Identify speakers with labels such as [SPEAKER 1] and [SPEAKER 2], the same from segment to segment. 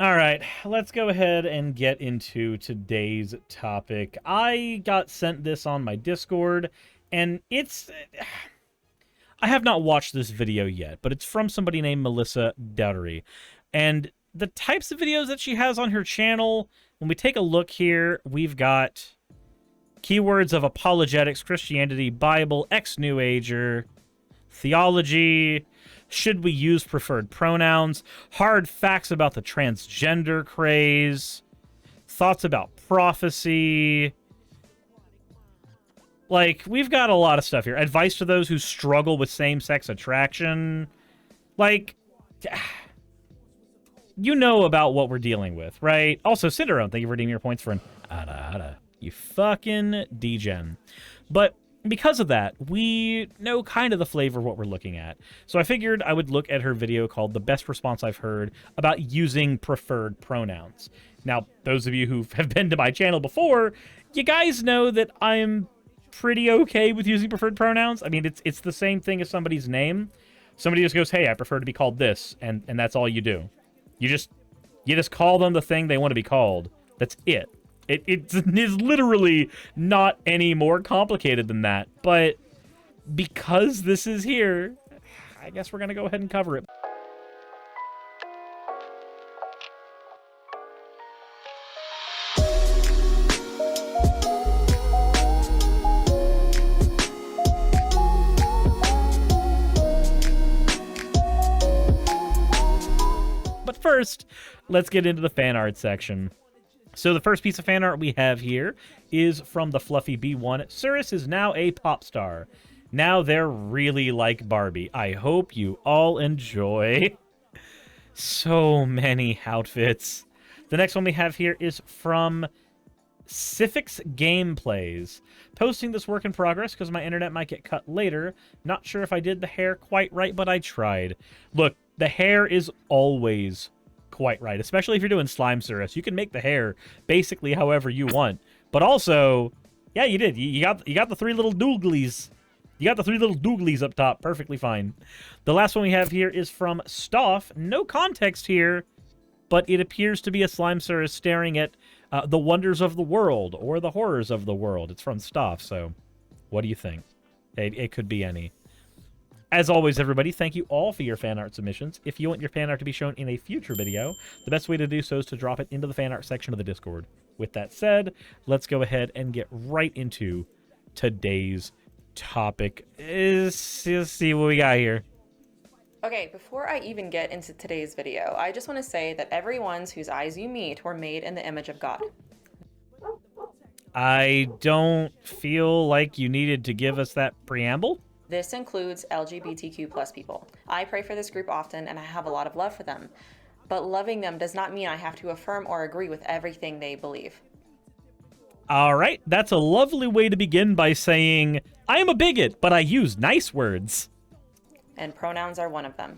[SPEAKER 1] All right, let's go ahead and get into today's topic. I got sent this on my Discord, and I have not watched this video yet, but it's from somebody named Melissa Dowdery. And the types of videos that she has on her channel, when we take a look here, we've got keywords of apologetics, Christianity, Bible, ex-New Ager, theology, should we use preferred pronouns, hard facts about the transgender craze, thoughts about prophecy. Like, we've got a lot of stuff here. Advice to those who struggle with same-sex attraction. Like, you know about what we're dealing with, right? Also, Cinderon, thank you for redeeming your points for an ada. You fucking degen. But because of that, we know kind of the flavor of what we're looking at. So I figured I would look at her video called The Best Response I've Heard about using preferred pronouns. Now, those of you who have been to my channel before, you guys know that I'm pretty okay with using preferred pronouns. I mean, it's the same thing as somebody's name. Somebody just goes, hey, I prefer to be called this, and that's all you do. You just call them the thing they want to be called. That's it. It is literally not any more complicated than that. But because this is here, I guess we're going to go ahead and cover it. But first, let's get into the fan art section. So the first piece of fan art we have here is from the Fluffy B1. Suris is now a pop star. Now they're really like Barbie. I hope you all enjoy. So many outfits. The next one we have here is from Cific's Gameplays. Posting this work in progress because my internet might get cut later. Not sure if I did the hair quite right, but I tried. Look, the hair is always quite right, especially if you're doing slime Suris. You can make the hair basically however you want. But also, yeah, you did. You got the three little dooglies. You got the three little dooglies up top. Perfectly fine. The last one we have here is from Stoff. No context here, but it appears to be a slime Suris staring at the wonders of the world or the horrors of the world. It's from Stoff, so what do you think? It could be any. As always, everybody, thank you all for your fan art submissions. If you want your fan art to be shown in a future video, the best way to do so is to drop it into the fan art section of the Discord. With that said, let's go ahead and get right into today's topic. Let's see what we got here.
[SPEAKER 2] Okay, before I even get into today's video, I just want to say that everyone's whose eyes you meet were made in the image of God.
[SPEAKER 1] I don't feel like you needed to give us that preamble.
[SPEAKER 2] This includes LGBTQ plus people. I pray for this group often and I have a lot of love for them. But loving them does not mean I have to affirm or agree with everything they believe.
[SPEAKER 1] All right, that's a lovely way to begin by saying, I am a bigot, but I use nice words.
[SPEAKER 2] And pronouns are one of them.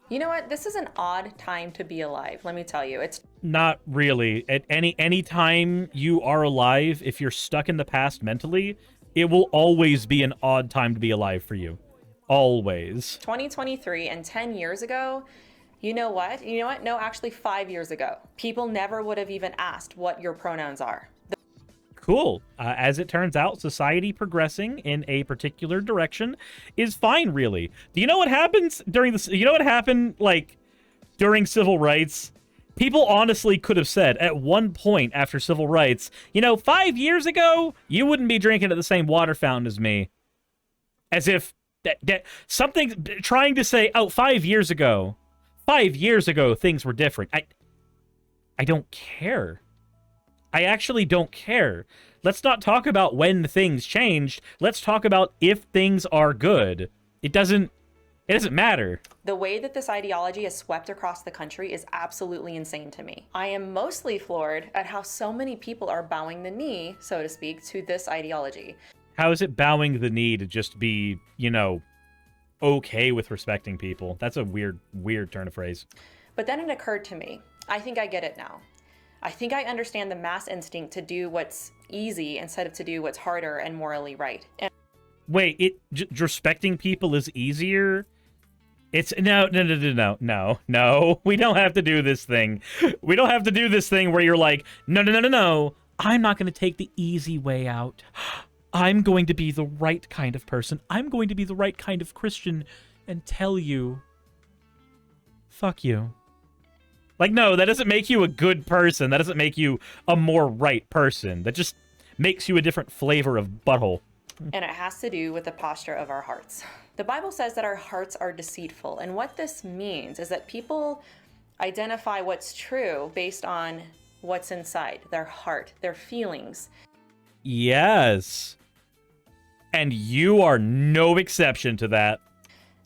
[SPEAKER 2] You know what? This is an odd time to be alive, let me tell you. It's
[SPEAKER 1] not really. At any time you are alive, if you're stuck in the past mentally, it will always be an odd time to be alive for you. Always.
[SPEAKER 2] 2023, and 10 years ago, you know what? No, actually 5 years ago. People never would have even asked what your pronouns are.
[SPEAKER 1] Cool. As it turns out, society progressing in a particular direction is fine, really. Do you know what happens during this? You know what happened, like, during civil rights? People honestly could have said at one point after civil rights, 5 years ago, you wouldn't be drinking at the same water fountain as me. As if that something trying to say, oh, 5 years ago, things were different. I don't care. I actually don't care. Let's not talk about when things changed. Let's talk about if things are good. It doesn't matter.
[SPEAKER 2] The way that this ideology is swept across the country is absolutely insane to me. I am mostly floored at how so many people are bowing the knee, so to speak, to this ideology.
[SPEAKER 1] How is it bowing the knee to just be, okay with respecting people? That's a weird turn of phrase.
[SPEAKER 2] But then it occurred to me, I think I get it now. I think I understand the mass instinct to do what's easy instead of to do what's harder and morally right.
[SPEAKER 1] Wait, respecting people is easier It's no. We don't have to do this thing. We don't have to do this thing where you're like, no. I'm not going to take the easy way out. I'm going to be the right kind of person. I'm going to be the right kind of Christian and tell you, fuck you. Like, no, that doesn't make you a good person. That doesn't make you a more right person. That just makes you a different flavor of butthole.
[SPEAKER 2] And it has to do with the posture of our hearts. The Bible says that our hearts are deceitful. And what this means is that people identify what's true based on what's inside, their heart, their feelings.
[SPEAKER 1] Yes. And you are no exception to that.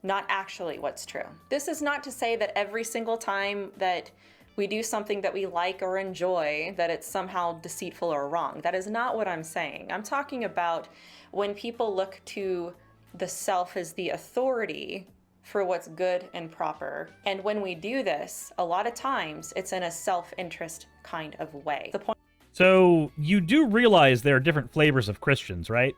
[SPEAKER 2] Not actually what's true. This is not to say that every single time that we do something that we like or enjoy, that it's somehow deceitful or wrong. That is not what I'm saying. I'm talking about when people look to the self as the authority for what's good and proper. And when we do this, a lot of times it's in a self-interest kind of way. The point.
[SPEAKER 1] So you do realize there are different flavors of Christians, right?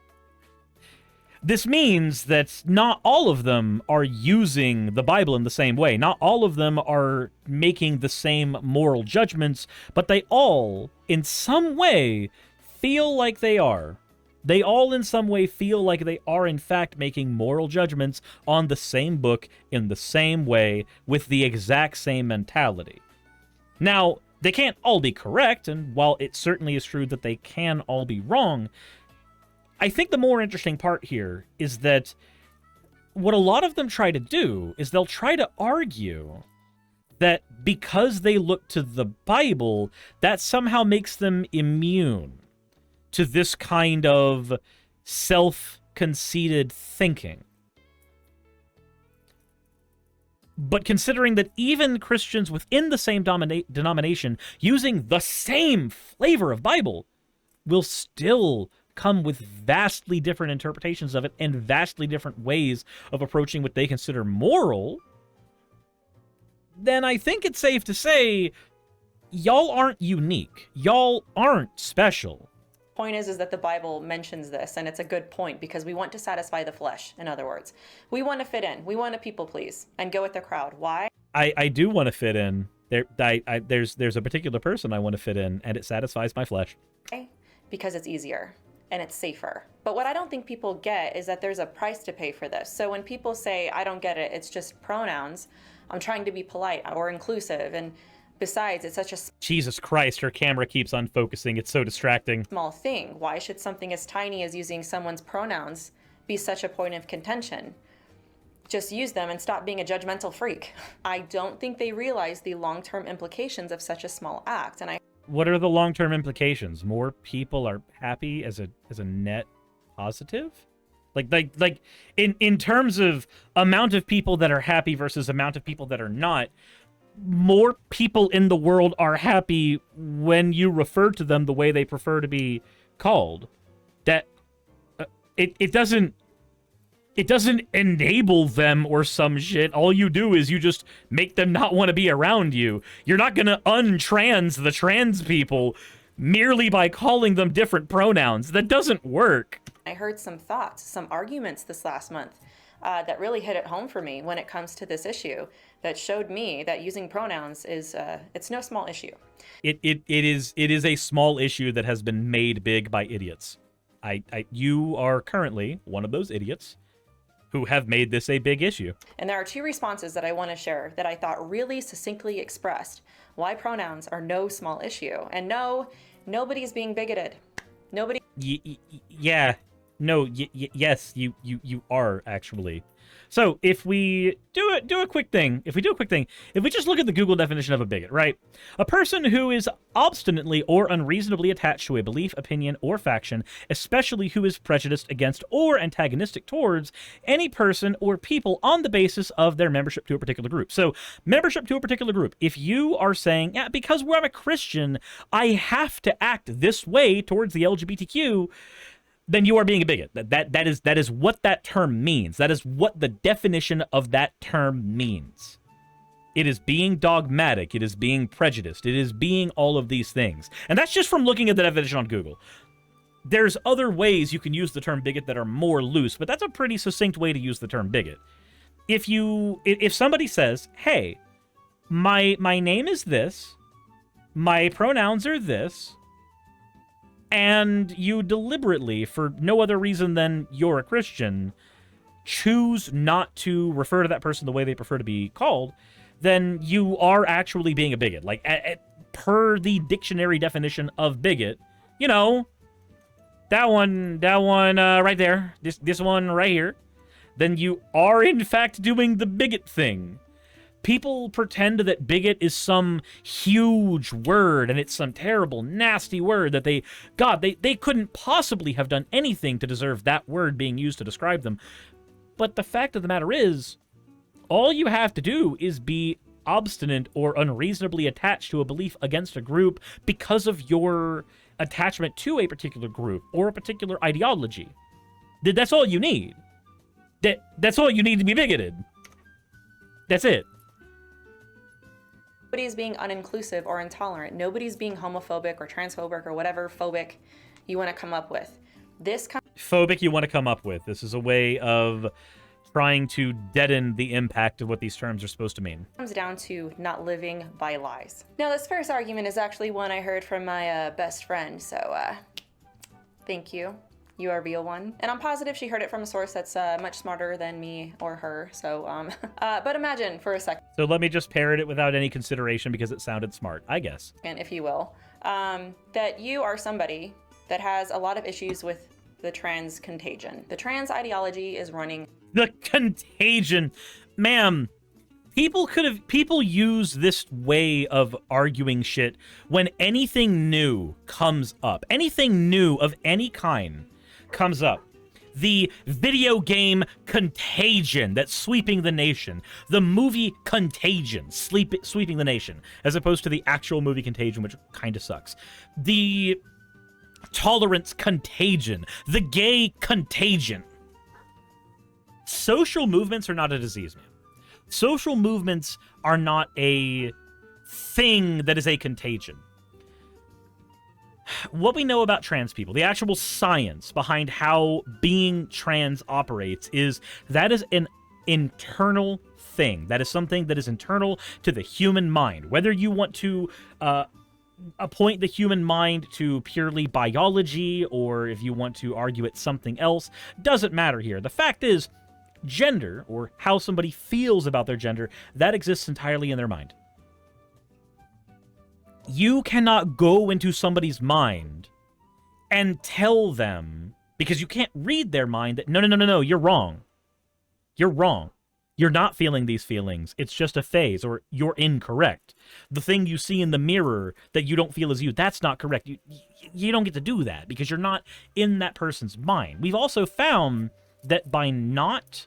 [SPEAKER 1] This means that not all of them are using the Bible in the same way. Not all of them are making the same moral judgments, but they all, in some way, feel like they are. They all, in some way, feel like they are, in fact, making moral judgments on the same book in the same way with the exact same mentality. Now, they can't all be correct, and while it certainly is true that they can all be wrong, I think the more interesting part here is that what a lot of them try to do is they'll try to argue that because they look to the Bible, that somehow makes them immune to this kind of self-conceited thinking. But considering that even Christians within the same denomination using the same flavor of Bible will still come with vastly different interpretations of it and vastly different ways of approaching what they consider moral, then I think it's safe to say y'all aren't unique. Y'all aren't special.
[SPEAKER 2] Point is that the Bible mentions this, and it's a good point because we want to satisfy the flesh. In other words, we want to fit in. We want to people please and go with the crowd. Why?
[SPEAKER 1] I do want to fit in. There's a particular person I want to fit in, and it satisfies my flesh.
[SPEAKER 2] Because it's easier and it's safer. But what I don't think people get is that there's a price to pay for this. So when people say, I don't get it, it's just pronouns, I'm trying to be polite or inclusive, and besides, it's such a
[SPEAKER 1] Jesus Christ, her camera keeps unfocusing. It's so distracting.
[SPEAKER 2] Small thing. Why should something as tiny as using someone's pronouns be such a point of contention? Just use them and stop being a judgmental freak. I don't think they realize the long-term implications of such a small act. And
[SPEAKER 1] what are the long-term implications? More people are happy as a net positive? Like in terms of amount of people that are happy versus amount of people that are not, more people in the world are happy when you refer to them the way they prefer to be called. That it doesn't enable them or some shit. All you do is you just make them not want to be around you. You're not gonna untrans the trans people merely by calling them different pronouns. That doesn't work.
[SPEAKER 2] I heard some thoughts, some arguments this last month that really hit it home for me when it comes to this issue, that showed me that using pronouns is it's no small issue.
[SPEAKER 1] It is a small issue that has been made big by idiots. You are currently one of those idiots who have made this a big issue. And
[SPEAKER 2] there are two responses that I want to share that I thought really succinctly expressed why pronouns are no small issue. And no, nobody's being bigoted. Nobody.
[SPEAKER 1] Yeah. No, yes, you are actually. So if we do a quick thing, if we just look at the Google definition of a bigot, right? A person who is obstinately or unreasonably attached to a belief, opinion, or faction, especially who is prejudiced against or antagonistic towards any person or people on the basis of their membership to a particular group. So membership to a particular group. If you are saying, yeah, because I'm a Christian, I have to act this way towards the LGBTQ, then you are being a bigot. That is what that term means. That is what the definition of that term means. It is being dogmatic. It is being prejudiced. It is being all of these things. And that's just from looking at the definition on Google. There's other ways you can use the term bigot that are more loose, but that's a pretty succinct way to use the term bigot. if somebody says, hey, my name is this, my pronouns are this, and you deliberately, for no other reason than you're a Christian, choose not to refer to that person the way they prefer to be called, then you are actually being a bigot. Like, per the dictionary definition of bigot, you know, that one right there, this one right here, then you are in fact doing the bigot thing. People pretend that bigot is some huge word and it's some terrible, nasty word that they couldn't possibly have done anything to deserve that word being used to describe them. But the fact of the matter is, all you have to do is be obstinate or unreasonably attached to a belief against a group because of your attachment to a particular group or a particular ideology. That's all you need. That's all you need to be bigoted. That's it.
[SPEAKER 2] Nobody's being uninclusive or intolerant. Nobody's being homophobic or transphobic or whatever phobic you want to come up with.
[SPEAKER 1] Phobic you want to come up with. This is a way of trying to deaden the impact of what these terms are supposed to mean.
[SPEAKER 2] Comes down to not living by lies. Now, this first argument is actually one I heard from my best friend, so thank you. You are a real one. And I'm positive she heard it from a source that's much smarter than me or her, so, but imagine for a second.
[SPEAKER 1] So let me just parrot it without any consideration because it sounded smart, I guess.
[SPEAKER 2] If you will, that you are somebody that has a lot of issues with the trans contagion. The trans ideology is running.
[SPEAKER 1] The contagion. Ma'am, people use this way of arguing shit when anything new comes up. Anything new of any kind comes up. The video game Contagion that's sweeping the nation. The movie Contagion sweeping the nation, as opposed to the actual movie Contagion, which kind of sucks. The tolerance Contagion. The gay Contagion. Social movements are not a disease, man. Social movements are not a thing that is a contagion. What we know about trans people, the actual science behind how being trans operates, is that is an internal thing. That is something that is internal to the human mind. Whether you want to appoint the human mind to purely biology, or if you want to argue it's something else, doesn't matter here. The fact is, gender, or how somebody feels about their gender, that exists entirely in their mind. You cannot go into somebody's mind and tell them, because you can't read their mind, that no, you're wrong. You're wrong. You're not feeling these feelings. It's just a phase, or you're incorrect. The thing you see in the mirror that you don't feel is you, that's not correct. You don't get to do that because you're not in that person's mind. We've also found that by not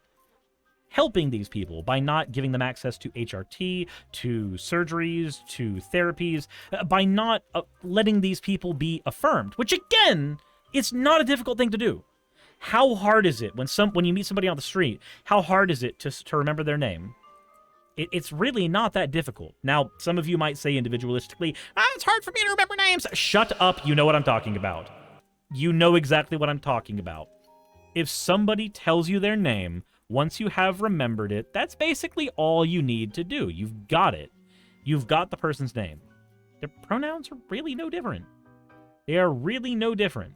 [SPEAKER 1] helping these people, by not giving them access to HRT, to surgeries, to therapies, by not letting these people be affirmed, which again, it's not a difficult thing to do. How hard is it when you meet somebody on the street, how hard is it to remember their name? It's really not that difficult. Now, some of you might say individualistically, it's hard for me to remember names. Shut up, you know what I'm talking about. You know exactly what I'm talking about. If somebody tells you their name, once you have remembered it, that's basically all you need to do. You've got it. You've got the person's name. Their pronouns are really no different. They are really no different.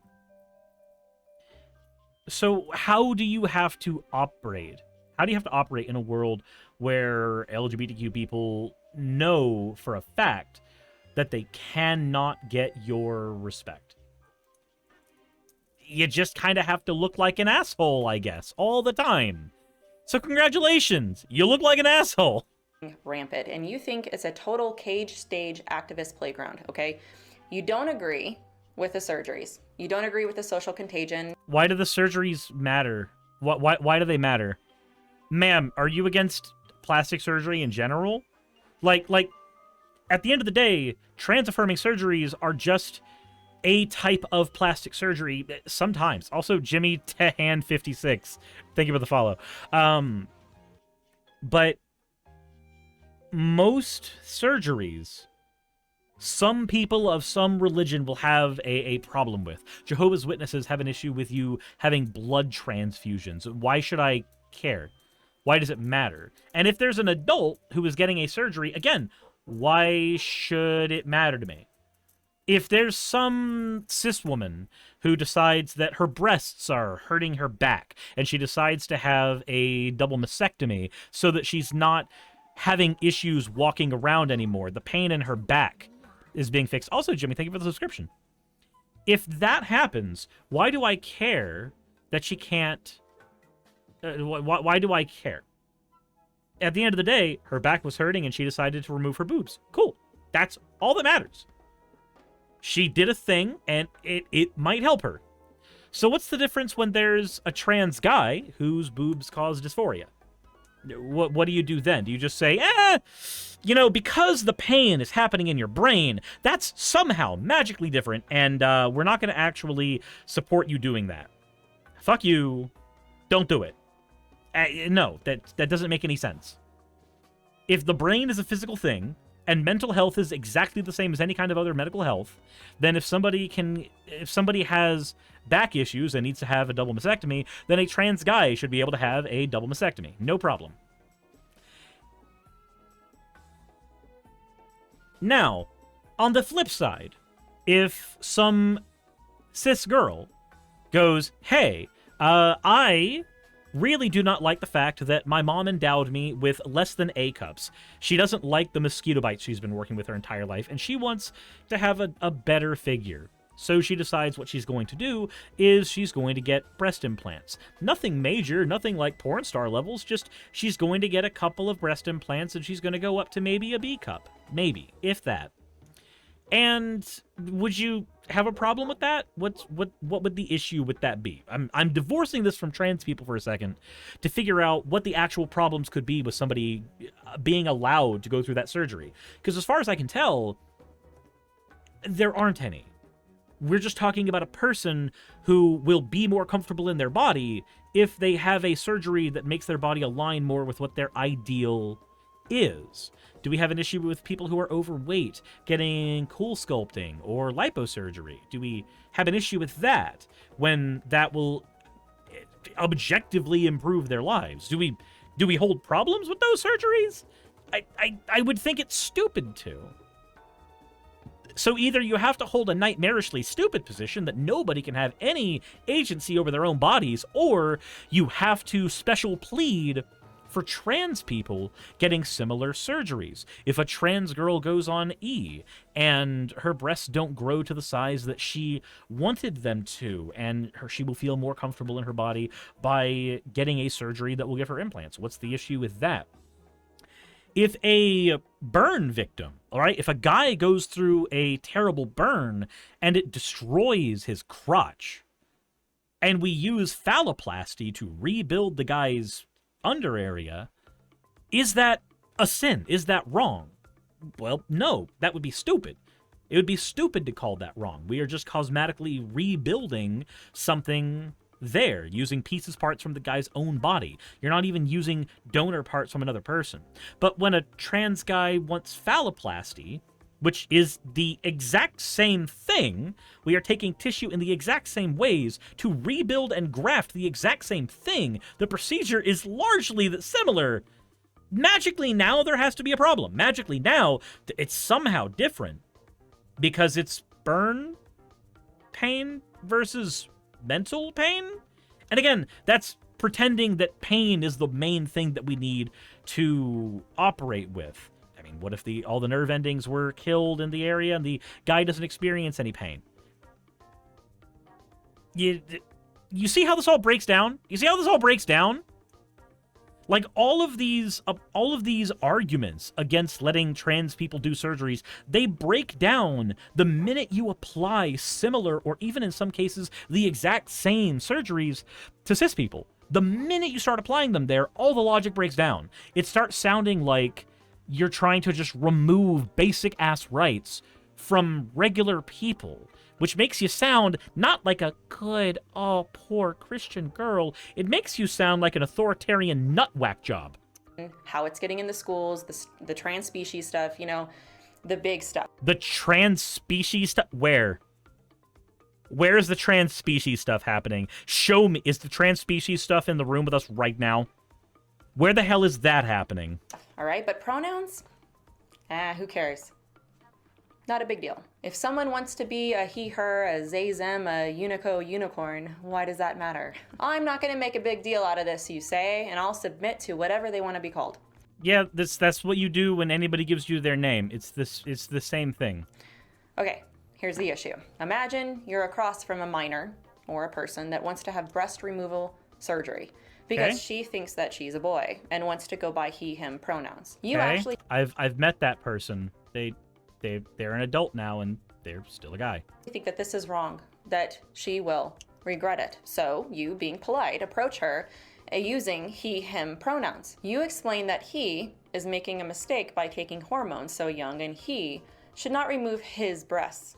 [SPEAKER 1] So how do you have to operate? How do you have to operate in a world where LGBTQ people know for a fact that they cannot get your respect? You just kind of have to look like an asshole, I guess, all the time. So congratulations, you look like an asshole.
[SPEAKER 2] Rampant, and you think it's a total cage stage activist playground, okay? You don't agree with the surgeries. You don't agree with the social contagion.
[SPEAKER 1] Why do the surgeries matter? Why do they matter? Ma'am, are you against plastic surgery in general? Like, at the end of the day, trans-affirming surgeries are just a type of plastic surgery sometimes. Also, Jimmy Tehan 56. Thank you for the follow. But most surgeries, some people of some religion will have a problem with. Jehovah's Witnesses have an issue with you having blood transfusions. Why should I care? Why does it matter? And if there's an adult who is getting a surgery, again, why should it matter to me? If there's some cis woman who decides that her breasts are hurting her back and she decides to have a double mastectomy so that she's not having issues walking around anymore, the pain in her back is being fixed. Also, Jimmy, thank you for the subscription. If that happens, why do I care that she can't... why do I care? At the end of the day, her back was hurting and she decided to remove her boobs. Cool. That's all that matters. She did a thing, and it might help her. So what's the difference when there's a trans guy whose boobs cause dysphoria? What do you do then? Do you just say, because the pain is happening in your brain, that's somehow magically different, and we're not going to actually support you doing that? Fuck you. Don't do it. No, that doesn't make any sense. If the brain is a physical thing, and mental health is exactly the same as any kind of other medical health, then if somebody has back issues and needs to have a double mastectomy, then a trans guy should be able to have a double mastectomy. No problem. Now, on the flip side, if some cis girl goes, hey, I really do not like the fact that my mom endowed me with less than A cups. She doesn't like the mosquito bites she's been working with her entire life, and she wants to have a better figure. So she decides what she's going to do is she's going to get breast implants. Nothing major, nothing like porn star levels, just she's going to get a couple of breast implants and she's going to go up to maybe a B cup. Maybe, if that. And would you have a problem with that? What would the issue with that be? I'm divorcing this from trans people for a second to figure out what the actual problems could be with somebody being allowed to go through that surgery. Because as far as I can tell, there aren't any. We're just talking about a person who will be more comfortable in their body if they have a surgery that makes their body align more with what their ideal is. Do we have an issue with people who are overweight getting cool sculpting or liposurgery? Do we have an issue with that when that will objectively improve their lives? Do we hold problems with those surgeries? I would think it's stupid to. So either you have to hold a nightmarishly stupid position that nobody can have any agency over their own bodies, or you have to special plead for trans people getting similar surgeries. If a trans girl goes on E and her breasts don't grow to the size that she wanted them to, and she will feel more comfortable in her body by getting a surgery that will give her implants, what's the issue with that? If a burn victim, all right, if a guy goes through a terrible burn and it destroys his crotch, and we use phalloplasty to rebuild the guy's under area, is that a sin? Is that wrong? Well, no, that would be stupid. It would be stupid to call that wrong. We are just cosmetically rebuilding something there, using parts from the guy's own body. You're not even using donor parts from another person. But when a trans guy wants phalloplasty, which is the exact same thing, we are taking tissue in the exact same ways to rebuild and graft the exact same thing. The procedure is largely similar. Magically now there has to be a problem. Magically now it's somehow different because it's burn pain versus mental pain. And again, that's pretending that pain is the main thing that we need to operate with. I mean, what if all the nerve endings were killed in the area and the guy doesn't experience any pain? You see how this all breaks down? You see how this all breaks down? Like, all of these arguments against letting trans people do surgeries, they break down the minute you apply similar, or even in some cases, the exact same surgeries to cis people. The minute you start applying them there, all the logic breaks down. It starts sounding like you're trying to just remove basic-ass rights from regular people, which makes you sound not like a good, oh, poor Christian girl. It makes you sound like an authoritarian nutwhack job.
[SPEAKER 2] How it's getting in the schools, the trans species stuff, the big stuff.
[SPEAKER 1] The trans species stuff? Where? Where is the trans species stuff happening? Show me. Is the trans species stuff in the room with us right now? Where the hell is that happening?
[SPEAKER 2] All right, but pronouns? Who cares? Not a big deal. If someone wants to be a he, her, a they, them, a unico, unicorn, why does that matter? I'm not going to make a big deal out of this, you say, and I'll submit to whatever they want to be called.
[SPEAKER 1] Yeah, that's what you do when anybody gives you their name. It's the same thing.
[SPEAKER 2] Okay, here's the issue. Imagine you're across from a minor or a person that wants to have breast removal surgery because she thinks that she's a boy and wants to go by he, him pronouns. You actually...
[SPEAKER 1] I've met that person. They're an adult now, and they're still a guy.
[SPEAKER 2] I think that this is wrong, that she will regret it. So you, being polite, approach her using he, him pronouns. You explain that he is making a mistake by taking hormones so young, and he should not remove his breasts.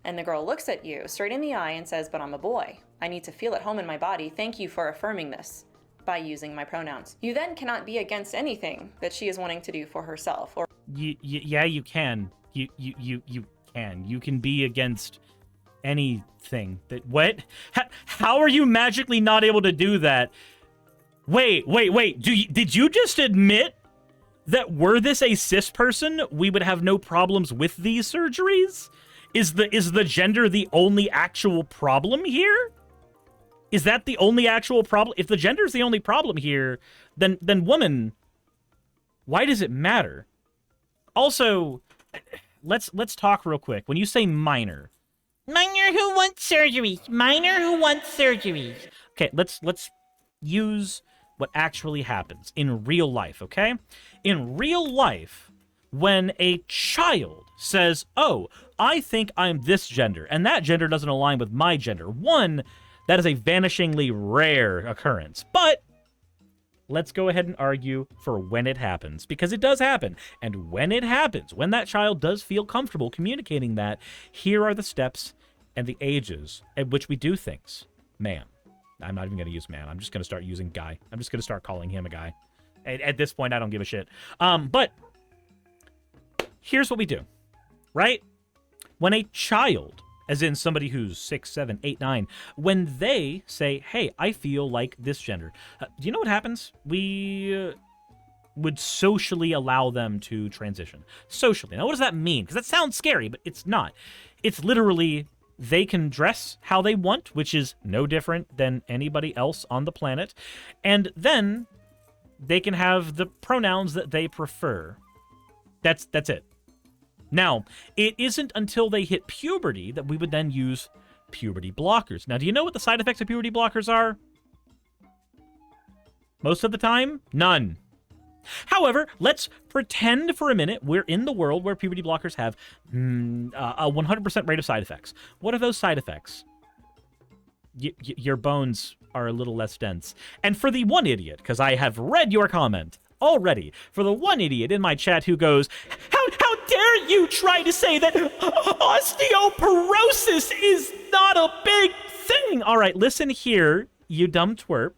[SPEAKER 2] And the girl looks at you straight in the eye and says, but I'm a boy. I need to feel at home in my body. Thank you for affirming this by using my pronouns. You then cannot be against anything that she is wanting to do for herself. Or
[SPEAKER 1] yeah, you can. You can. You can be against anything. What? How are you magically not able to do that? Wait. Did you just admit that were this a cis person, we would have no problems with these surgeries? Is the gender the only actual problem here? Is that the only actual problem? If the gender is the only problem here, then woman, why does it matter? Also, let's talk real quick. When you say minor who wants surgeries, minor who wants surgeries. Okay, let's use what actually happens in real life, okay? In real life, when a child says, oh, I think I'm this gender, and that gender doesn't align with my gender, one, that is a vanishingly rare occurrence. But let's go ahead and argue for when it happens, because it does happen. And when it happens, when that child does feel comfortable communicating that, here are the steps and the ages at which we do things. Man. I'm not even going to use man. I'm just going to start using guy. I'm just going to start calling him a guy. At this point, I don't give a shit. But here's what we do, right? When a child, as in somebody who's 6, 7, 8, 9, when they say, hey, I feel like this gender, do you know what happens? We would socially allow them to transition. Socially. Now, what does that mean? Because that sounds scary, but it's not. It's literally... they can dress how they want, which is no different than anybody else on the planet. And then they can have the pronouns that they prefer. That's it. Now, it isn't until they hit puberty that we would then use puberty blockers. Now, do you know what the side effects of puberty blockers are? Most of the time, none. However, let's pretend for a minute we're in the world where puberty blockers have a 100% rate of side effects. What are those side effects? Your bones are a little less dense. And for the one idiot, because I have read your comment already, for the one idiot in my chat who goes, how dare you try to say that osteoporosis is not a big thing? All right, listen here, you dumb twerp.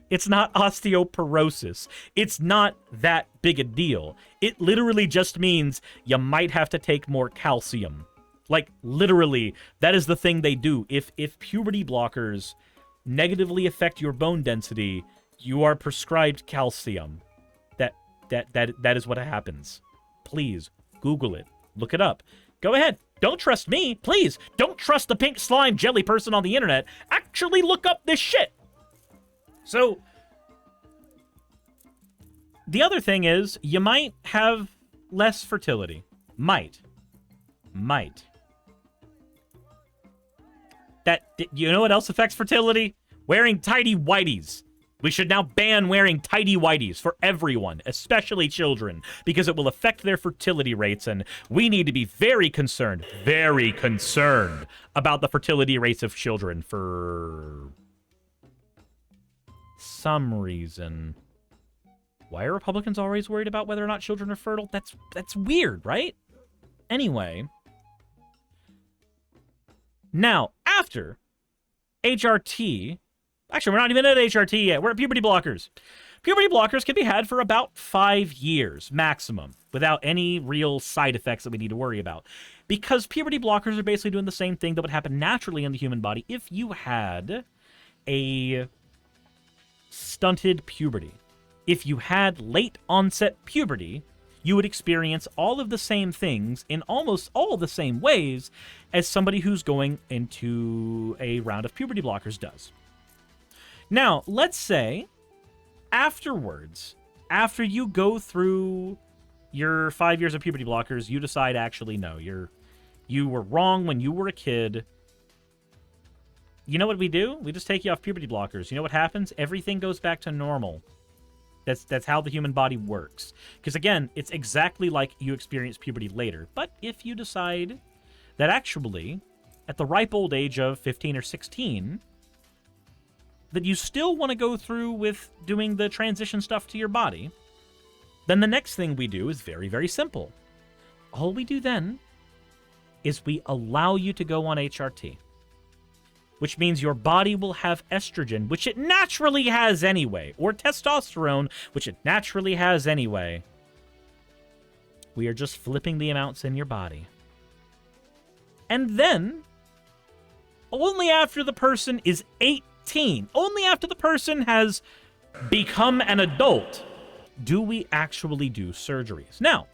[SPEAKER 1] It's not osteoporosis. It's not that big a deal. It literally just means you might have to take more calcium. Like, literally, that is the thing they do. If puberty blockers negatively affect your bone density, you are prescribed calcium. That is what happens. Please, Google it. Look it up. Go ahead. Don't trust me. Please, don't trust the pink slime jelly person on the internet. Actually look up this shit. So, the other thing is, you might have less fertility. Might. You know what else affects fertility? Wearing tidy whities. We should now ban wearing tidy whities for everyone, especially children, because it will affect their fertility rates, and we need to be very concerned about the fertility rates of children for some reason. Why are Republicans always worried about whether or not children are fertile? That's weird, right? Anyway. Now, after HRT... Actually, we're not even at HRT yet. We're at puberty blockers. Puberty blockers can be had for about 5 years, maximum, without any real side effects that we need to worry about. Because puberty blockers are basically doing the same thing that would happen naturally in the human body if you had a stunted puberty. if you had late onset puberty, you would experience all of the same things in almost all the same ways as somebody who's going into a round of puberty blockers does. Now, let's say afterwards, after you go through your 5 years of puberty blockers, you decide actually no, you were wrong when you were a kid. You know what we do? We just take you off puberty blockers. You know what happens? Everything goes back to normal. That's how the human body works. Because again, it's exactly like you experience puberty later. But if you decide that actually, at the ripe old age of 15 or 16, that you still want to go through with doing the transition stuff to your body, then the next thing we do is very, very simple. All we do then is we allow you to go on HRT, which means your body will have estrogen, which it naturally has anyway, or testosterone, which it naturally has anyway. We are just flipping the amounts in your body. And then, only after the person is 18, only after the person has become an adult, do we actually do surgeries. Now,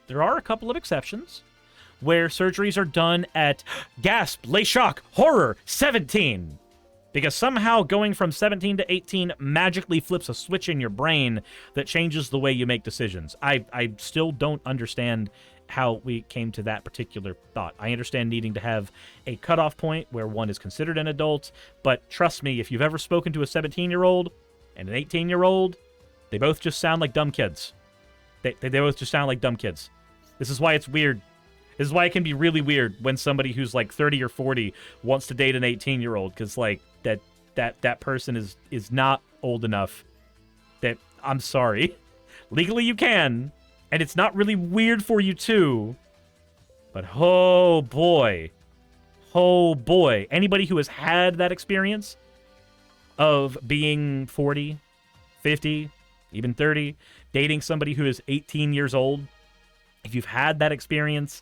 [SPEAKER 1] there are a couple of exceptions where surgeries are done at, gasp, lay shock, horror, 17. Because somehow going from 17 to 18 magically flips a switch in your brain that changes the way you make decisions. I still don't understand how we came to that particular thought. I understand needing to have a cutoff point where one is considered an adult, but trust me, if you've ever spoken to a 17-year-old and an 18-year-old, they both just sound like dumb kids. They both just sound like dumb kids. This is why it's weird. This is why it can be really weird when somebody who's like 30 or 40 wants to date an 18-year-old, because like that person is not old enough. That, I'm sorry. Legally you can, and it's not really weird for you too. But oh boy. Anybody who has had that experience of being 40, 50, even 30, dating somebody who is 18 years old, if you've had that experience,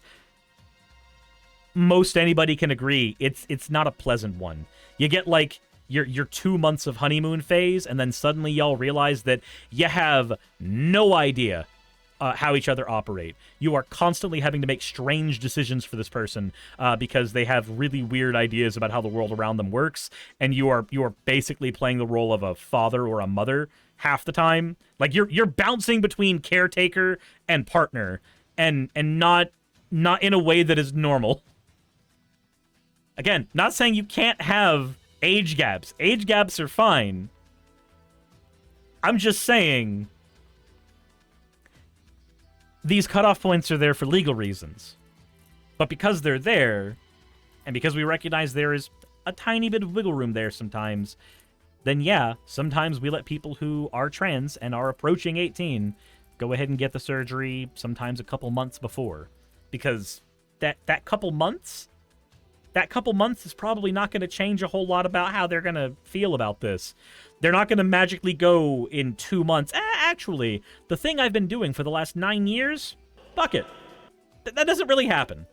[SPEAKER 1] most anybody can agree it's not a pleasant one. You get like your 2 months of honeymoon phase, and then suddenly y'all realize that you have no idea how each other operate. You are constantly having to make strange decisions for this person because they have really weird ideas about how the world around them works, and you are basically playing the role of a father or a mother half the time. Like you're bouncing between caretaker and partner, and not in a way that is normal. Again, not saying you can't have age gaps. Age gaps are fine. I'm just saying these cutoff points are there for legal reasons. But because they're there, and because we recognize there is a tiny bit of wiggle room there sometimes, then yeah, sometimes we let people who are trans and are approaching 18 go ahead and get the surgery sometimes a couple months before. Because that couple months is probably not going to change a whole lot about how they're going to feel about this. They're not going to magically go in 2 months. Actually, the thing I've been doing for the last 9 years, fuck it. That doesn't really happen.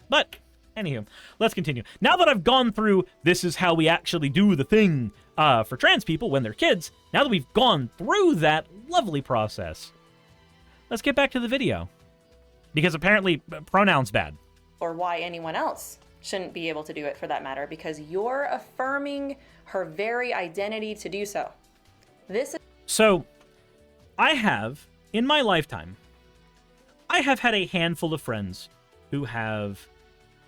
[SPEAKER 1] But, anywho, let's continue. Now that I've gone through this is how we actually do the thing for trans people when they're kids, now that we've gone through that lovely process, let's get back to the video. Because apparently, pronouns bad.
[SPEAKER 2] Or why anyone else shouldn't be able to do it for that matter, because you're affirming her very identity to do so. So, I have, in my lifetime, I have had a handful of friends who have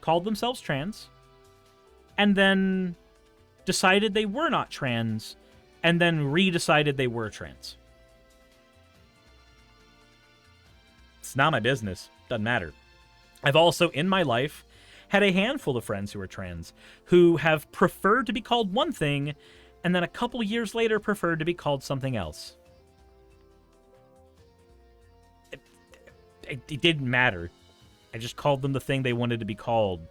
[SPEAKER 2] called themselves trans, and then decided they were not trans, and then re-decided they were trans. It's not my business. Doesn't matter. I've also, in my life, had a handful of friends who are trans, who have preferred to be called one thing, and then a couple years later preferred to be called something else. It didn't matter. I just called them the thing they wanted to be called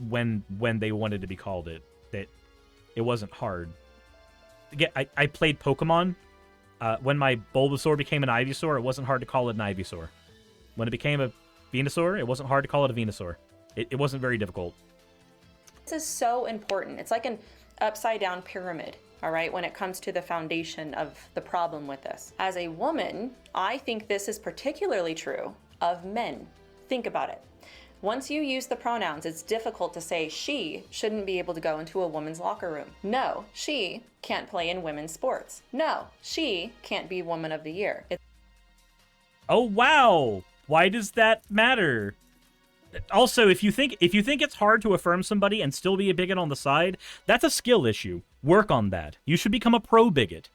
[SPEAKER 2] when they wanted to be called it. That it wasn't hard. Again, I played Pokemon. When my Bulbasaur became an Ivysaur, it wasn't hard to call it an Ivysaur. When it became a Venusaur, it wasn't hard to call it a Venusaur. It wasn't very difficult. This is so important. It's like an upside down pyramid. all right, when it comes to the foundation of the problem with this. As a woman, I think this is particularly true of men. Think about it. Once you use the pronouns, it's difficult to say she shouldn't be able to go into a woman's locker room. No, she can't play in women's sports. No, she can't be Woman of the Year.
[SPEAKER 1] Oh, wow. Why does that matter? Also, if you think it's hard to affirm somebody and still be a bigot on the side, that's a skill issue. Work on that. You should become a pro bigot.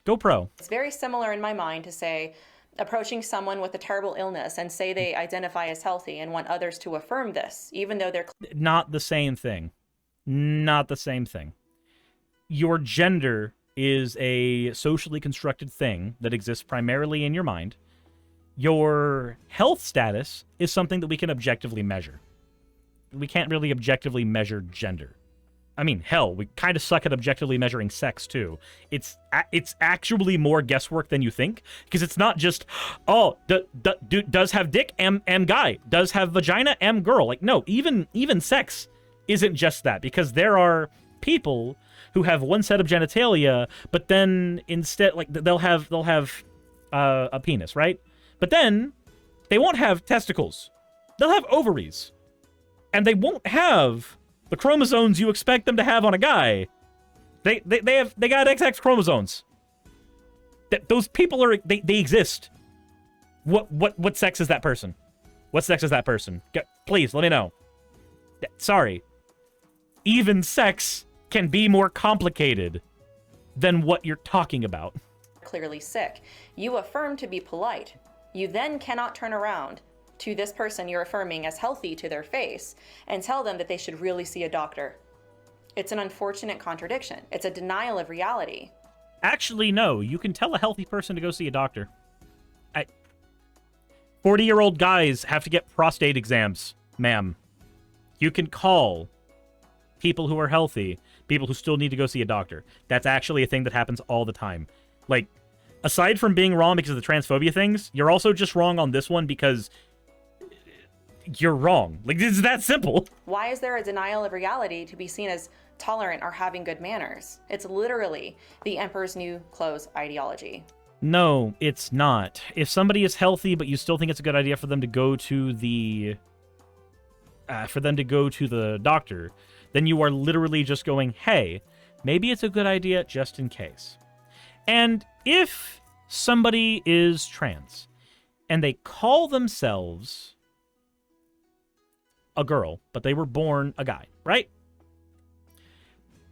[SPEAKER 1] Go pro.
[SPEAKER 2] It's very similar in my mind to say, approaching someone with a terrible illness and say they identify as healthy and want others to affirm this, even though they're...
[SPEAKER 1] Not the same thing. Not the same thing. Your gender is a socially constructed thing that exists primarily in your mind. Your health status is something that we can objectively measure. We can't really objectively measure gender. I mean, hell, we kind of suck at objectively measuring sex, too. It's actually more guesswork than you think, because it's not just, oh, does have dick, am guy, does have vagina, am girl. Like, no, even sex isn't just that, because there are people who have one set of genitalia, but then instead, like, they'll have a penis, right? But then they won't have testicles. They'll have ovaries. And they won't have the chromosomes you expect them to have on a guy. They got XX chromosomes. Those people are they exist. What sex is that person? What sex is that person? Please let me know. Sorry. Even sex can be more complicated than what you're talking about.
[SPEAKER 2] Clearly sick. You affirm to be polite. You then cannot turn around to this person you're affirming as healthy to their face and tell them that they should really see a doctor. It's an unfortunate contradiction. It's a denial of reality.
[SPEAKER 1] Actually, no. You can tell a healthy person to go see a doctor. 40-year-old guys have to get prostate exams, ma'am. You can call people who are healthy, people who still need to go see a doctor. That's actually a thing that happens all the time. Like, aside from being wrong because of the transphobia things, you're also just wrong on this one because you're wrong. Like, it's that simple.
[SPEAKER 2] Why is there a denial of reality to be seen as tolerant or having good manners? It's literally the emperor's new clothes ideology.
[SPEAKER 1] No, it's not. If somebody is healthy, but you still think it's a good idea for them to go to the doctor, then you are literally just going, hey, maybe it's a good idea just in case. And if somebody is trans and they call themselves a girl, but they were born a guy, right?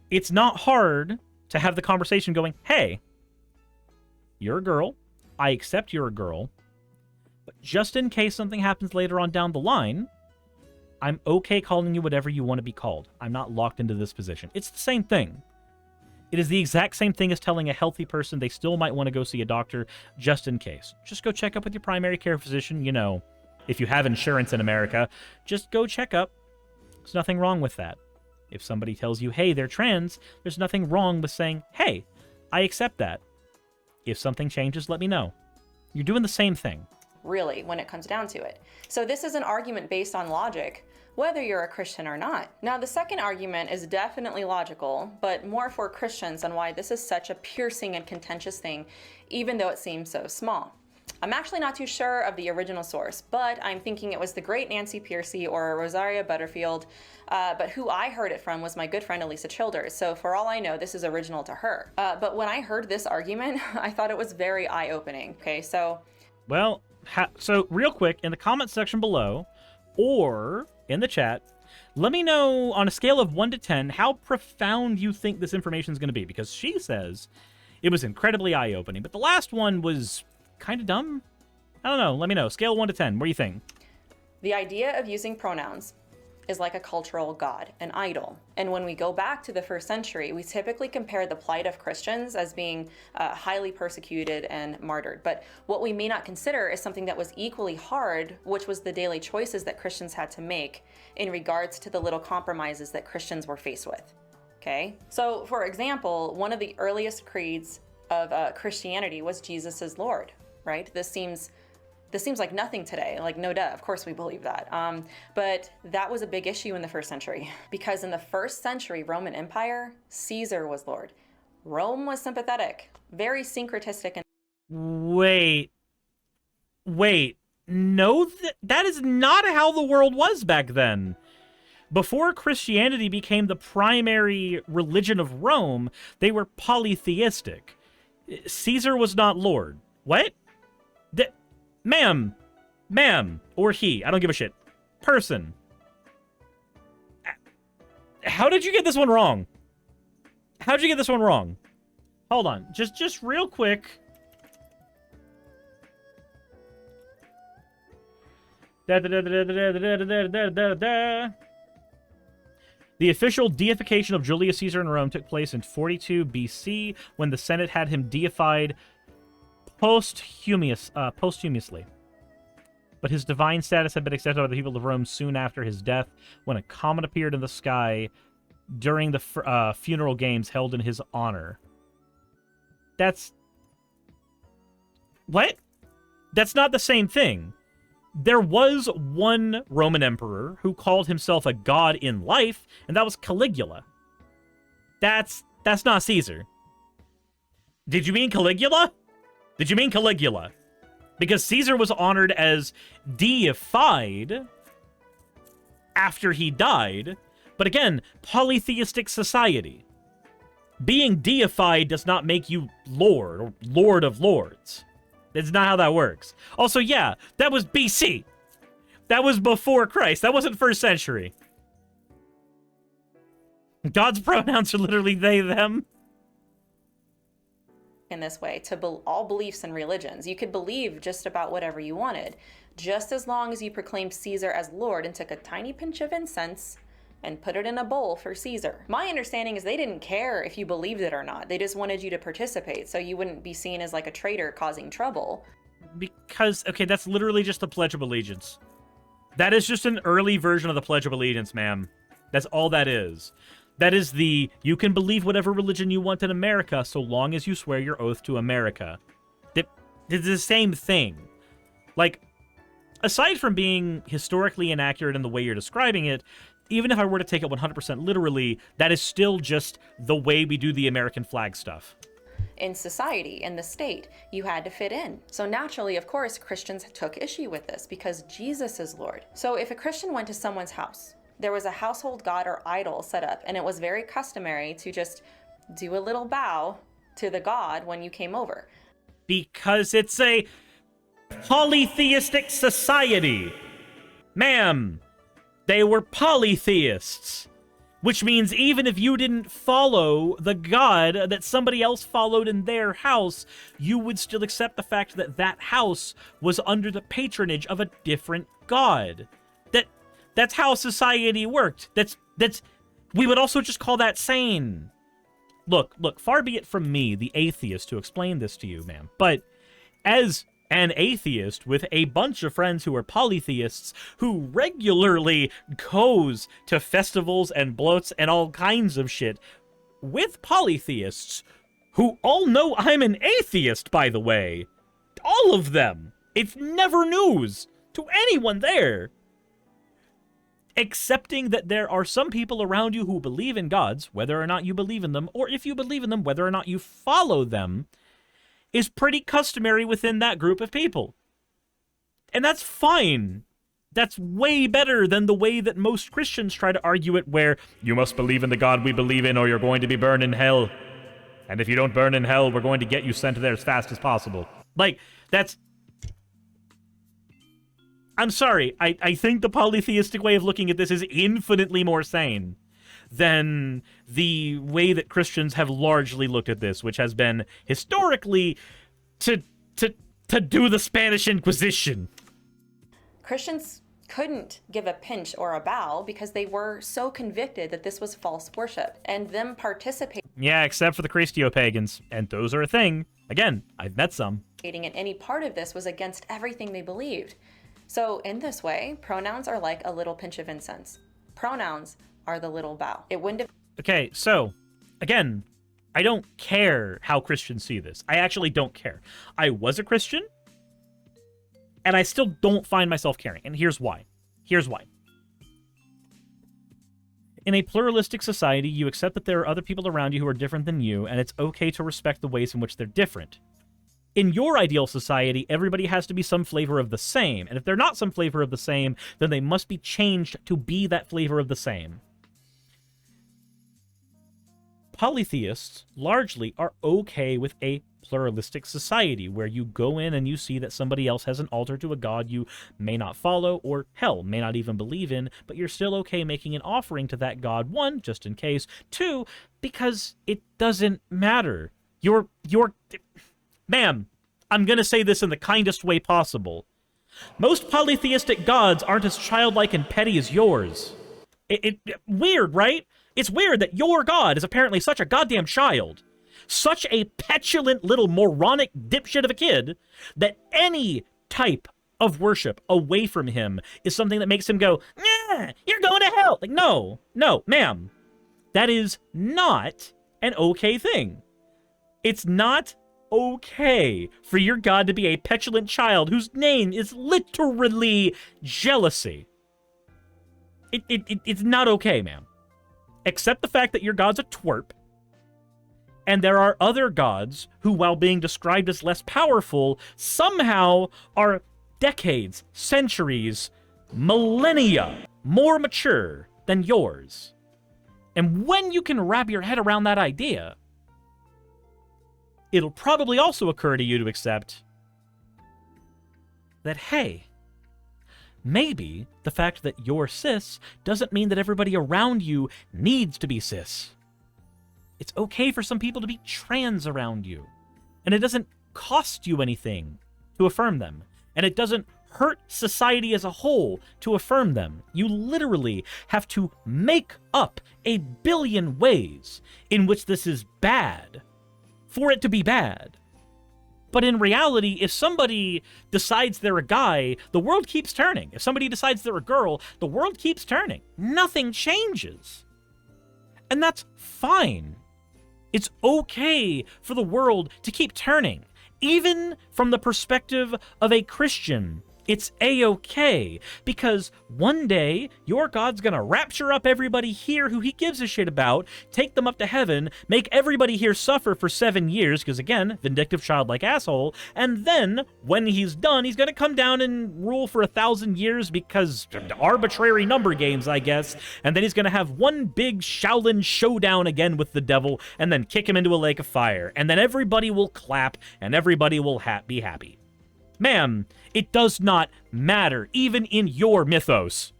[SPEAKER 1] It's not hard to have the conversation going, hey, you're a girl. I accept you're a girl. But just in case something happens later on down the line, I'm okay calling you whatever you want to be called. I'm not locked into this position. It's the same thing. It is the exact same thing as telling a healthy person they still might want to go see a doctor just in case. Just go check up with your primary care physician. You know, if you have insurance in America, just go check up. There's nothing wrong with that. If somebody tells you, hey, they're trans, there's nothing wrong with saying, hey, I accept that. If something changes, let me know. You're doing the same thing.
[SPEAKER 2] Really, when it comes down to it. So this is an argument based on logic, whether you're a Christian or not. Now, the second argument is definitely logical, but more for Christians on why this is such a piercing and contentious thing, even though it seems so small. I'm actually not too sure of the original source, but I'm thinking it was the great Nancy Pearcey or Rosaria Butterfield, but who I heard it from was my good friend Elisa Childers, so for all I know, this is original to her. But when I heard this argument, I thought it was very eye-opening. Okay, so...
[SPEAKER 1] Well, so real quick, in the comment section below, or in the chat, let me know on a scale of 1 to 10 how profound you think this information is going to be, because she says it was incredibly eye-opening, but the last one was kind of dumb. I don't know. Let me know. Scale 1 to 10. What do you think?
[SPEAKER 2] The idea of using pronouns is like a cultural god, an idol. And when we go back to the first century, we typically compare the plight of Christians as being highly persecuted and martyred. But what we may not consider is something that was equally hard, which was the daily choices that Christians had to make in regards to the little compromises that Christians were faced with. Okay? So, for example, one of the earliest creeds of Christianity was Jesus is Lord, right? This seems like nothing today, like no duh, of course we believe that. But that was a big issue in the first century because in the first century Roman Empire, Caesar was Lord. Rome was sympathetic, very syncretistic.
[SPEAKER 1] Wait. No, that is not how the world was back then. Before Christianity became the primary religion of Rome, they were polytheistic. Caesar was not Lord. What? Ma'am, or he, I don't give a shit. Person. How did you get this one wrong? How'd you get this one wrong? Hold on, just real quick. The official deification of Julius Caesar in Rome took place in 42 BC when the Senate had him deified posthumously. But his divine status had been accepted by the people of Rome soon after his death, when a comet appeared in the sky during the funeral games held in his honor. What? That's not the same thing. There was one Roman emperor who called himself a god in life, and that was Caligula. That's not Caesar. Did you mean Caligula? Because Caesar was honored as deified after he died, but again, polytheistic society. Being deified does not make you Lord or Lord of Lords. That's not how that works. Also, yeah, that was BC. That was before Christ. That wasn't first century. God's pronouns are literally they, them.
[SPEAKER 2] In this way, to all beliefs and religions. You could believe just about whatever you wanted, just as long as you proclaimed Caesar as Lord and took a tiny pinch of incense and put it in a bowl for Caesar. My understanding is they didn't care if you believed it or not. They just wanted you to participate so you wouldn't be seen as like a traitor causing trouble.
[SPEAKER 1] Because, okay, that's literally just the Pledge of Allegiance. That is just an early version of the Pledge of Allegiance, ma'am. That's all that is. That is the, you can believe whatever religion you want in America so long as you swear your oath to America. It's the same thing. Like, aside from being historically inaccurate in the way you're describing it, even if I were to take it 100% literally, that is still just the way we do the American flag stuff.
[SPEAKER 2] In society, in the state, you had to fit in. So naturally, of course, Christians took issue with this because Jesus is Lord. So if a Christian went to someone's house, there was a household god or idol set up, and it was very customary to just do a little bow to the god when you came over.
[SPEAKER 1] Because it's a polytheistic society. Ma'am, they were polytheists. Which means even if you didn't follow the god that somebody else followed in their house, you would still accept the fact that that house was under the patronage of a different god. That's how society worked. We would also just call that sane. Look, far be it from me, the atheist, to explain this to you, ma'am. But as an atheist with a bunch of friends who are polytheists who regularly goes to festivals and bloats and all kinds of shit with polytheists who all know I'm an atheist, by the way. All of them. It's never news to anyone there. Accepting that there are some people around you who believe in gods, whether or not you believe in them, or if you believe in them, whether or not you follow them, is pretty customary within that group of people. And that's fine. That's way better than the way that most Christians try to argue it, where you must believe in the God we believe in or you're going to be burned in hell. And if you don't burn in hell, we're going to get you sent there as fast as possible. Like, that's... I'm sorry, I think the polytheistic way of looking at this is infinitely more sane than the way that Christians have largely looked at this, which has been historically to do the Spanish Inquisition.
[SPEAKER 2] Christians couldn't give a pinch or a bow because they were so convicted that this was false worship, and them participating.
[SPEAKER 1] Yeah, except for the Christio-pagans, and those are a thing. Again, I've met some.
[SPEAKER 2] In any part of this was against everything they believed. So in this way, pronouns are like a little pinch of incense. Pronouns are the little bow. It wouldn't have...
[SPEAKER 1] Okay, so, again, I don't care how Christians see this. I actually don't care. I was a Christian, and I still don't find myself caring. And here's why. In a pluralistic society, you accept that there are other people around you who are different than you, and it's okay to respect the ways in which they're different. In your ideal society, everybody has to be some flavor of the same, and if they're not some flavor of the same, then they must be changed to be that flavor of the same. Polytheists largely are okay with a pluralistic society where you go in and you see that somebody else has an altar to a god you may not follow or, hell, may not even believe in, but you're still okay making an offering to that god, one, just in case, two, because it doesn't matter. Ma'am, I'm gonna say this in the kindest way possible. Most polytheistic gods aren't as childlike and petty as yours. Weird, right? It's weird that your god is apparently such a goddamn child. Such a petulant little moronic dipshit of a kid that any type of worship away from him is something that makes him go, "Nah, you're going to hell." Like, no, ma'am. That is not an okay thing. It's not okay for your god to be a petulant child whose name is literally jealousy. It's not okay, ma'am. Accept the fact that your god's a twerp, and there are other gods who, while being described as less powerful, somehow are decades, centuries, millennia more mature than yours. And when you can wrap your head around that idea, it'll probably also occur to you to accept that, hey, maybe the fact that you're cis doesn't mean that everybody around you needs to be cis. It's okay for some people to be trans around you. And it doesn't cost you anything to affirm them. And it doesn't hurt society as a whole to affirm them. You literally have to make up a billion ways in which this is bad for it to be bad. But in reality, if somebody decides they're a guy, the world keeps turning. If somebody decides they're a girl, the world keeps turning. Nothing changes. And that's fine. It's okay for the world to keep turning. Even from the perspective of a Christian, it's A-okay, because one day your God's gonna rapture up everybody here who he gives a shit about, take them up to heaven, make everybody here suffer for 7 years, because again, vindictive childlike asshole, and then, when he's done, he's gonna come down and rule for 1,000 years because arbitrary number games, I guess, and then he's gonna have one big Shaolin showdown again with the devil, and then kick him into a lake of fire, and then everybody will clap, and everybody will be happy. Ma'am, it does not matter, even in your mythos.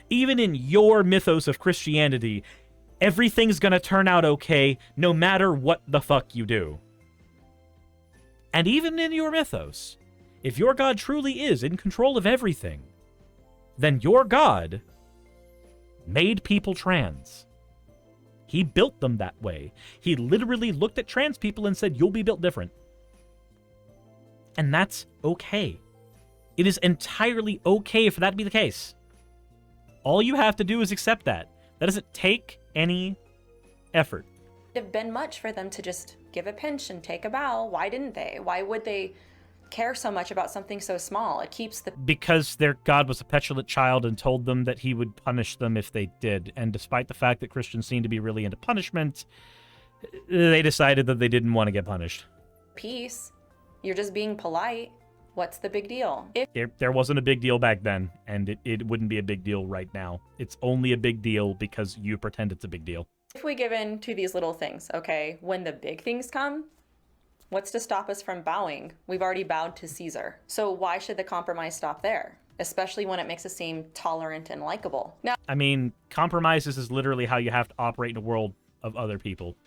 [SPEAKER 1] Even in your mythos of Christianity, everything's gonna turn out okay, no matter what the fuck you do. And even in your mythos, if your God truly is in control of everything, then your God made people trans. He built them that way. He literally looked at trans people and said, "You'll be built different." And that's okay. It is entirely okay for that to be the case. All you have to do is accept that. That doesn't take any effort.
[SPEAKER 2] It would have been much for them to just give a pinch and take a bow. Why didn't they? Why would they care so much about something so small? It keeps the...
[SPEAKER 1] Because their God was a petulant child and told them that he would punish them if they did. And despite the fact that Christians seem to be really into punishment, they decided that they didn't want to get punished.
[SPEAKER 2] Peace. You're just being polite. What's the big deal?
[SPEAKER 1] There wasn't a big deal back then, and it wouldn't be a big deal right now. It's only a big deal because you pretend it's a big deal.
[SPEAKER 2] If we give in to these little things, okay, when the big things come, what's to stop us from bowing? We've already bowed to Caesar. So why should the compromise stop there? Especially when it makes us seem tolerant and likable. Now,
[SPEAKER 1] I mean, compromises is literally how you have to operate in a world of other people.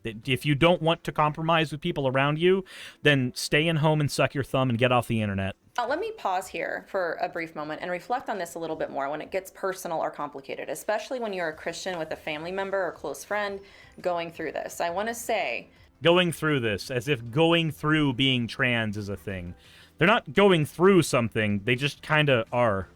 [SPEAKER 1] If you don't want to compromise with people around you, then stay in home and suck your thumb and get off the internet.
[SPEAKER 2] Let me pause here for a brief moment and reflect on this a little bit more when it gets personal or complicated, especially when you're a Christian with a family member or close friend going through this. I want to say...
[SPEAKER 1] Going through this, as if going through being trans is a thing. They're not going through something, they just kind of are.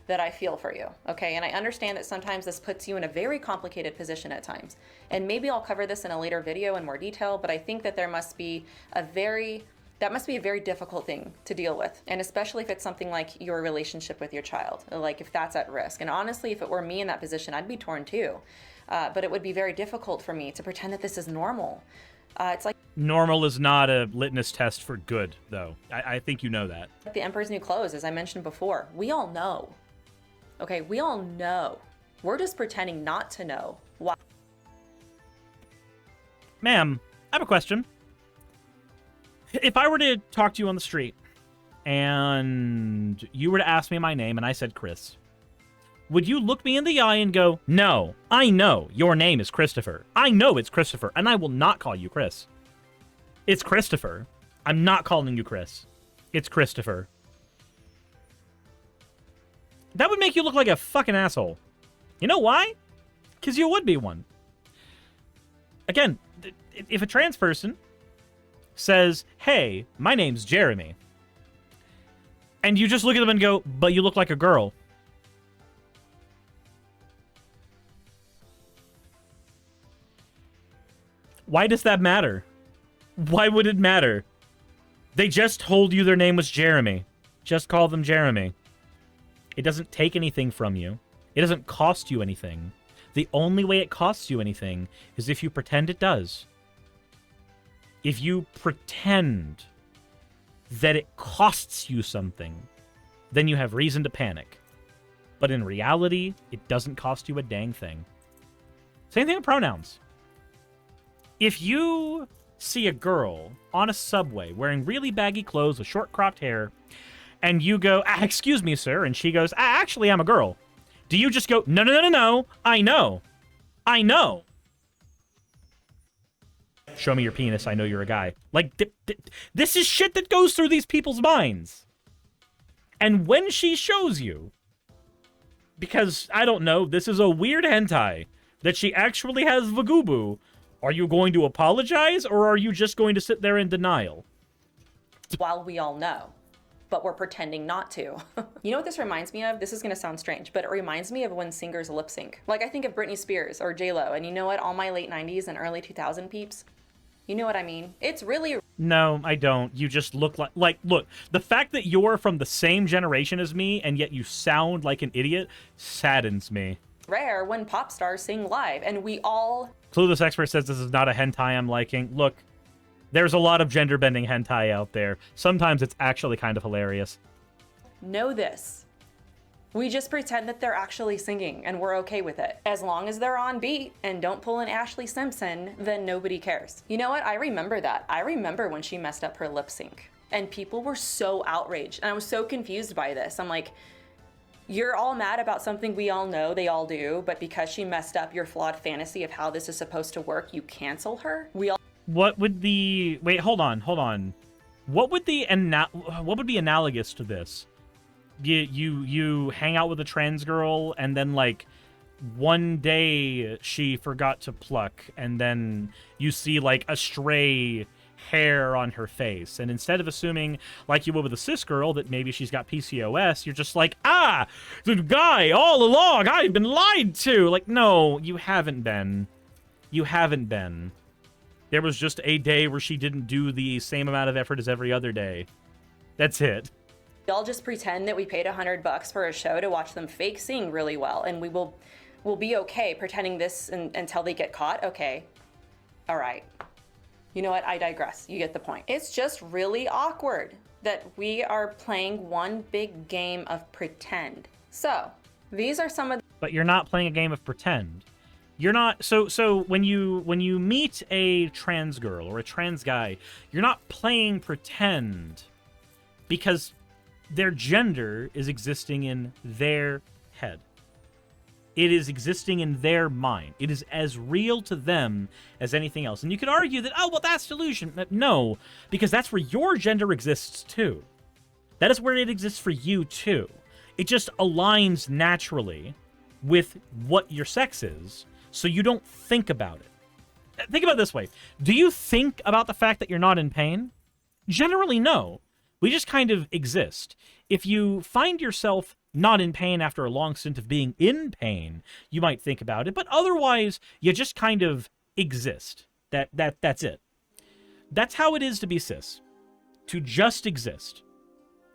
[SPEAKER 2] That I feel for you, okay? And I understand that sometimes this puts you in a very complicated position at times. And maybe I'll cover this in a later video in more detail, but I think that there must be a very That must be a very difficult thing to deal with. And especially if it's something like your relationship with your child, like if that's at risk. And honestly, if it were me in that position, I'd be torn too. But it would be very difficult for me to pretend that this is normal. It's like
[SPEAKER 1] Normal is not a litmus test for good, though. I think you know that.
[SPEAKER 2] the Emperor's New Clothes, as I mentioned before. We all know. Okay, we all know. We're just pretending not to know. Why?
[SPEAKER 1] Ma'am, I have a question. If I were to talk to you on the street and you were to ask me my name and I said Chris, would you look me in the eye and go, no, I know your name is Christopher. I know it's Christopher, and I will not call you Chris. It's Christopher. I'm not calling you Chris. It's Christopher. That would make you look like a fucking asshole. You know why? Because you would be one. Again, if a trans person says, hey, my name's Jeremy, and you just look at them and go, but you look like a girl. Why does that matter? Why would it matter? They just told you their name was Jeremy. Just call them Jeremy. It doesn't take anything from you. It doesn't cost you anything. The only way it costs you anything is if you pretend it does. If you pretend that it costs you something, then you have reason to panic. But in reality, it doesn't cost you a dang thing. Same thing with pronouns. If you see a girl on a subway wearing really baggy clothes with short cropped hair, and you go, excuse me, sir, and she goes, actually, I'm a girl. Do you just go, no, no, no, no, no, I know. I know. Show me your penis, I know you're a guy. Like, this is shit that goes through these people's minds. And when she shows you, because, I don't know, this is a weird hentai, that she actually has Vagubu, are you going to apologize, or are you just going to sit there in denial?
[SPEAKER 2] While we all know, but we're pretending not to. You know what this reminds me of? This is gonna sound strange, but it reminds me of when singers lip sync. Like, I think of Britney Spears or J-Lo, and you know what? All my late 90s and early 2000 peeps, you know what I mean? It's really...
[SPEAKER 1] No, I don't. You just look like, look, the fact that you're from the same generation as me, and yet you sound like an idiot, saddens me.
[SPEAKER 2] rare when pop stars sing live, and we all...
[SPEAKER 1] Clueless Expert says this is not a hentai I'm liking. Look, there's a lot of gender-bending hentai out there. Sometimes it's actually kind of hilarious.
[SPEAKER 2] know this. We just pretend that they're actually singing, and we're okay with it. As long as they're on beat and don't pull an Ashley Simpson, then nobody cares. You know what? I remember that. I remember when she messed up her lip sync, and people were so outraged, and I was so confused by this. I'm like, you're all mad about something we all know, they all do, but because she messed up your flawed fantasy of how this is supposed to work, you cancel her? We all...
[SPEAKER 1] What would the... Wait, hold on. What would be analogous to this? You hang out with a trans girl, and then, like, one day she forgot to pluck, and then you see, like, a stray hair on her face, and instead of assuming, like you would with a cis girl, that maybe she's got PCOS, you're just like, the guy all along, I've been lied to! Like, no, you haven't been. You haven't been. There was just a day where she didn't do the same amount of effort as every other day. That's it.
[SPEAKER 2] Y'all just pretend that we paid $100 for a show to watch them fake sing really well, and we'll be okay pretending this until they get caught. Okay, all right. You know what? I digress. You get the point. It's just really awkward that we are playing one big game of pretend. So these are some of.
[SPEAKER 1] But you're not playing a game of pretend. You're not. So when you meet a trans girl or a trans guy, you're not playing pretend, because their gender is existing in their head. It is existing in their mind. It is as real to them as anything else. And you could argue that, oh, well, that's delusion. No, because that's where your gender exists too. That is where it exists for you too. It just aligns naturally with what your sex is, so you don't think about it. Think about it this way. Do you think about the fact that you're not in pain? Generally, no. We just kind of exist. If you find yourself not in pain after a long stint of being in pain, you might think about it, but otherwise, you just kind of exist. That's it. That's how it is to be cis. to just exist.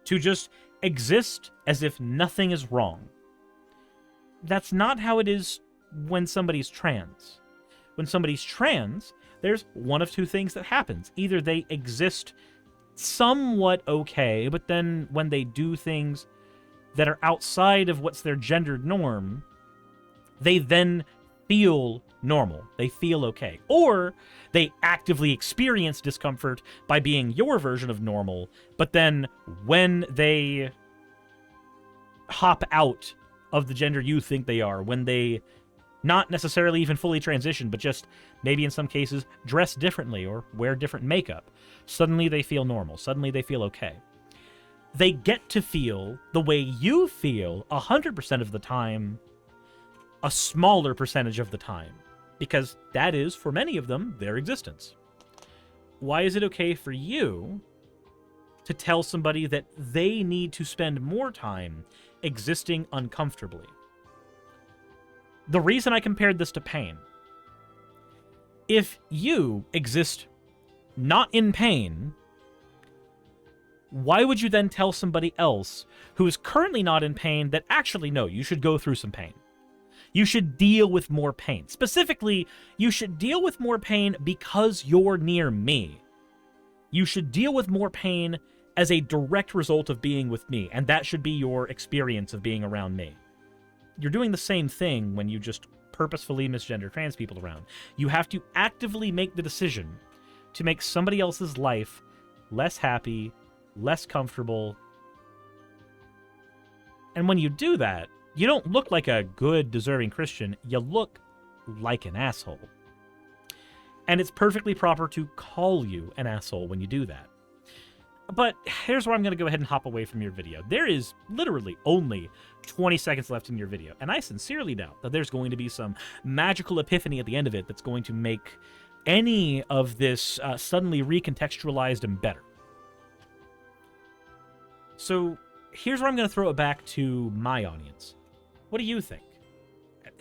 [SPEAKER 1] To just exist as if nothing is wrong. That's not how it is when somebody's trans. When somebody's trans, there's one of two things that happens. Either they exist somewhat okay, but then when they do things that are outside of what's their gendered norm, they then feel normal. They feel okay. Or they actively experience discomfort by being your version of normal, but then when they hop out of the gender you think they are, when they not necessarily even fully transition, but just maybe in some cases dress differently or wear different makeup, suddenly they feel normal. Suddenly they feel okay. They get to feel the way you feel 100% of the time, a smaller percentage of the time, because that is, for many of them, their existence. Why is it okay for you to tell somebody that they need to spend more time existing uncomfortably? The reason I compared this to pain, if you exist not in pain, why would you then tell somebody else who is currently not in pain that actually, no, you should go through some pain? You should deal with more pain. Specifically, you should deal with more pain because you're near me. You should deal with more pain as a direct result of being with me, and that should be your experience of being around me. You're doing the same thing when you just purposefully misgender trans people around. You have to actively make the decision to make somebody else's life less happy, less comfortable. And when you do that, you don't look like a good, deserving Christian. You look like an asshole. And it's perfectly proper to call you an asshole when you do that. But here's where I'm going to go ahead and hop away from your video. There is literally only 20 seconds left in your video, and I sincerely doubt that there's going to be some magical epiphany at the end of it that's going to make any of this suddenly recontextualized and better. So here's where I'm going to throw it back to my audience. What do you think?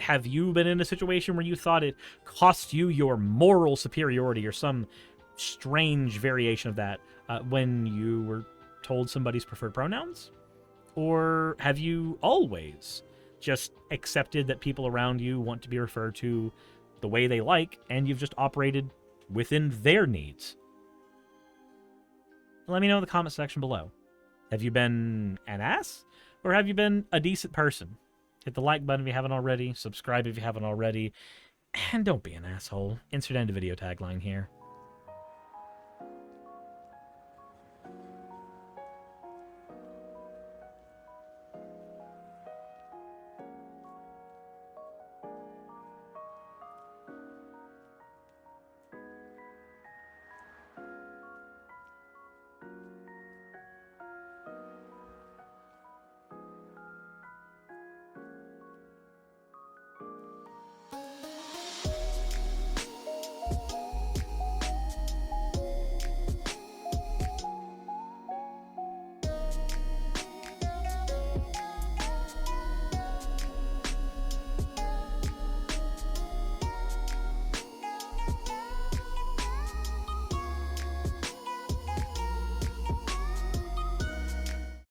[SPEAKER 1] Have you been in a situation where you thought it cost you your moral superiority or some strange variation of that when you were told somebody's preferred pronouns? Or have you always just accepted that people around you want to be referred to the way they like, and you've just operated within their needs? Let me know in the comment section below. Have you been an ass, or have you been a decent person? Hit the like button if you haven't already, subscribe if you haven't already, and don't be an asshole. Insert end of video tagline here.